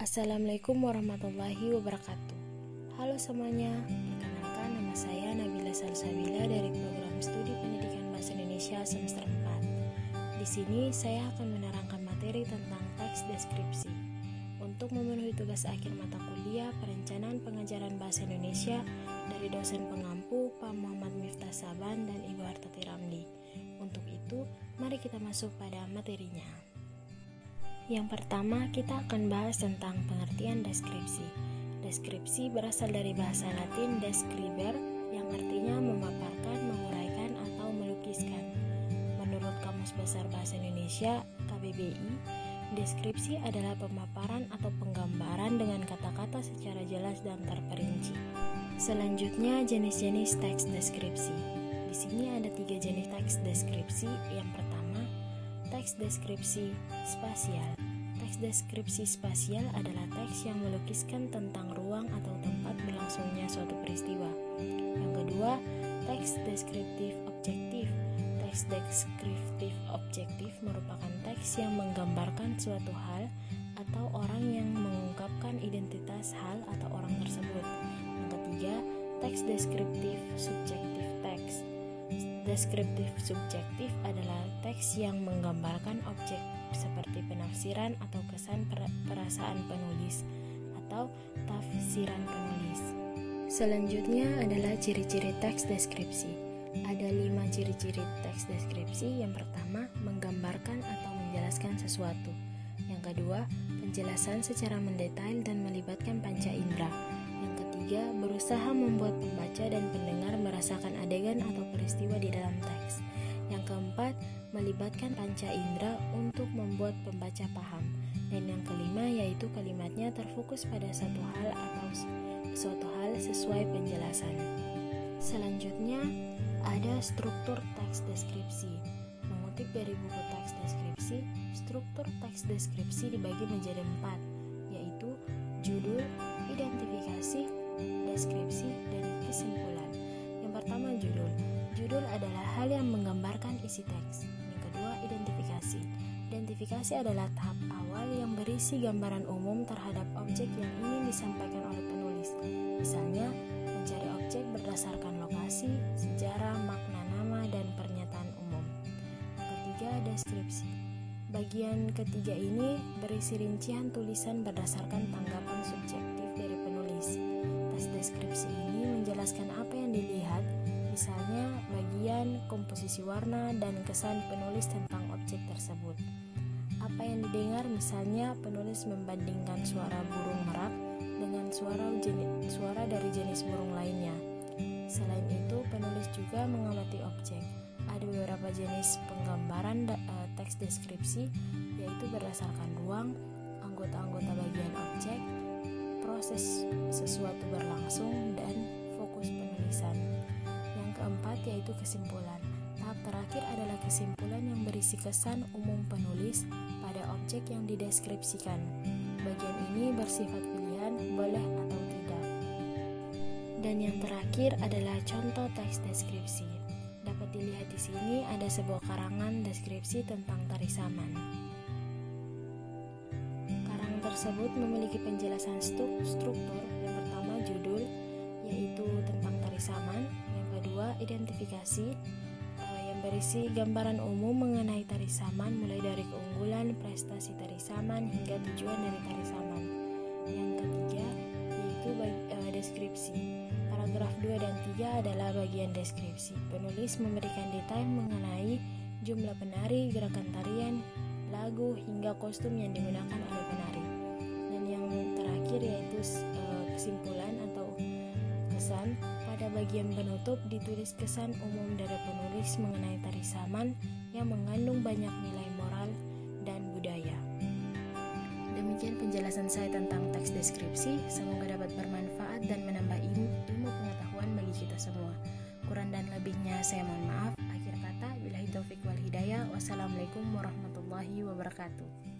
Assalamualaikum warahmatullahi wabarakatuh. Halo semuanya, perkenalkan nama saya Nabila Salsabila dari program studi pendidikan bahasa Indonesia semester 4. Di sini saya akan menerangkan materi tentang teks deskripsi. Untuk memenuhi tugas akhir mata kuliah perencanaan pengajaran bahasa Indonesia dari dosen pengampu Pak Muhammad Miftah Saban dan Ibu Hartati Ramli. Untuk itu, mari kita masuk pada materinya. Yang pertama, kita akan bahas tentang pengertian deskripsi. Deskripsi berasal dari bahasa Latin describer, yang artinya memaparkan, menguraikan, atau melukiskan. Menurut Kamus Besar Bahasa Indonesia, KBBI, deskripsi adalah pemaparan atau penggambaran dengan kata-kata secara jelas dan terperinci. Selanjutnya, jenis-jenis teks deskripsi. Di sini ada 3 jenis teks deskripsi. Yang pertama, teks deskripsi spasial. Teks deskripsi spasial adalah teks yang melukiskan tentang ruang atau tempat berlangsungnya suatu peristiwa. Yang kedua, teks deskriptif objektif. Teks deskriptif objektif merupakan teks yang menggambarkan suatu hal atau orang yang mengungkapkan identitas hal atau orang tersebut. Yang ketiga, teks deskriptif subjektif teks. Deskriptif subjektif adalah teks yang menggambarkan objek seperti penafsiran atau kesan perasaan penulis atau tafsiran penulis. Selanjutnya adalah ciri-ciri teks deskripsi. Ada 5 ciri-ciri teks deskripsi. Yang pertama, menggambarkan atau menjelaskan sesuatu. Yang kedua, penjelasan secara mendetail dan melibatkan panca indera. Yang ketiga, berusaha membuat pembaca dan pendengar merasakan adegan atau peristiwa di dalam teks. Yang keempat, melibatkan panca indera untuk membuat pembaca paham. Dan yang kelima, yaitu kalimatnya terfokus pada satu hal atau suatu hal sesuai penjelasan. Selanjutnya, ada struktur teks deskripsi. Mengutip dari buku teks deskripsi, struktur teks deskripsi dibagi menjadi 4, yaitu judul, identifikasi, deskripsi, dan kesimpulan. Yang pertama, judul. Judul adalah hal yang menggambarkan isi teks. Yang kedua, identifikasi. Identifikasi adalah tahap awal yang berisi gambaran umum terhadap objek yang ingin disampaikan oleh penulis. Misalnya, mencari objek berdasarkan lokasi, sejarah, makna nama, dan pernyataan umum. Yang ketiga, deskripsi. Bagian ketiga ini berisi rincian tulisan berdasarkan tanggapan subjektif dari penulis. Teks deskripsi ini menjelaskan apa yang dilihat, misalnya bagian komposisi warna dan kesan penulis tentang objek tersebut. Apa yang didengar, misalnya penulis membandingkan suara burung merak dengan suara dari jenis burung lainnya. Selain itu, penulis juga mengamati objek. Ada beberapa jenis penggambaran teks deskripsi, yaitu berdasarkan ruang, anggota-anggota bagian objek, proses sesuatu berlangsung, dan fokus penulisan. Yang keempat yaitu kesimpulan. Tahap terakhir adalah kesimpulan yang berisi kesan umum penulis pada objek yang dideskripsikan. Bagian ini bersifat pilihan, boleh atau tidak. Dan yang terakhir adalah contoh teks deskripsi. Dapat dilihat di sini ada sebuah karangan deskripsi tentang tari saman. Karangan tersebut memiliki penjelasan struktur. Yang pertama, judul, yaitu tentang tari saman. Yang kedua, identifikasi, yang berisi gambaran umum mengenai tari saman, mulai dari keunggulan, prestasi tari saman, hingga tujuan dari tari saman. Yang ketiga, yaitu deskripsi. Paragraf 2 dan 3 adalah bagian deskripsi. Penulis memberikan detail mengenai jumlah penari, gerakan tarian, lagu, hingga kostum yang digunakan oleh penari. Dan yang terakhir yaitu kesimpulan atau kesan. Pada bagian penutup ditulis kesan umum dari penulis mengenai tari saman yang mengandung banyak nilai moral dan budaya. Demikian penjelasan saya tentang teks deskripsi. Semoga dapat bermanfaat dan menambah ilmu pengetahuan bagi kita semua. Kurang dan lebihnya saya mohon maaf. Akhir kata, billahi taufik wal hidayah. Wassalamualaikum warahmatullahi wabarakatuh.